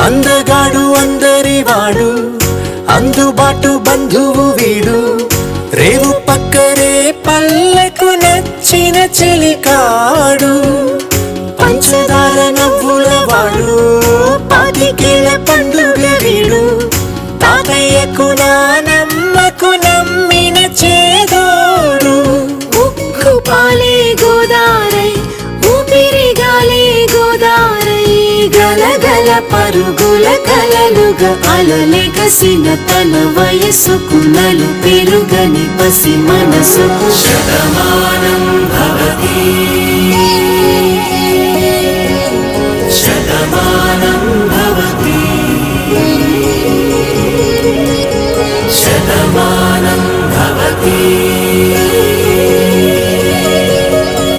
అందగాడు అందరివాడు అందుబాటు బంధువు వీడు రేవు పక్కనే పల్లెకు నచ్చిన చెలికాడు పంచదార నవ్వుల వాడు పాతికేల పండుగ వీడు తాతయ్యకు నానమ్మకు నమ్మిన చేదోడు ఉక్కు పాలే గోదారై ఊపిరి గాలే గోదారై గలగల పరుగుల కలలుగా అలలెగసిన తన వయసుకు నలు పెరుగని పసి మనసుకు శతమానం భవతి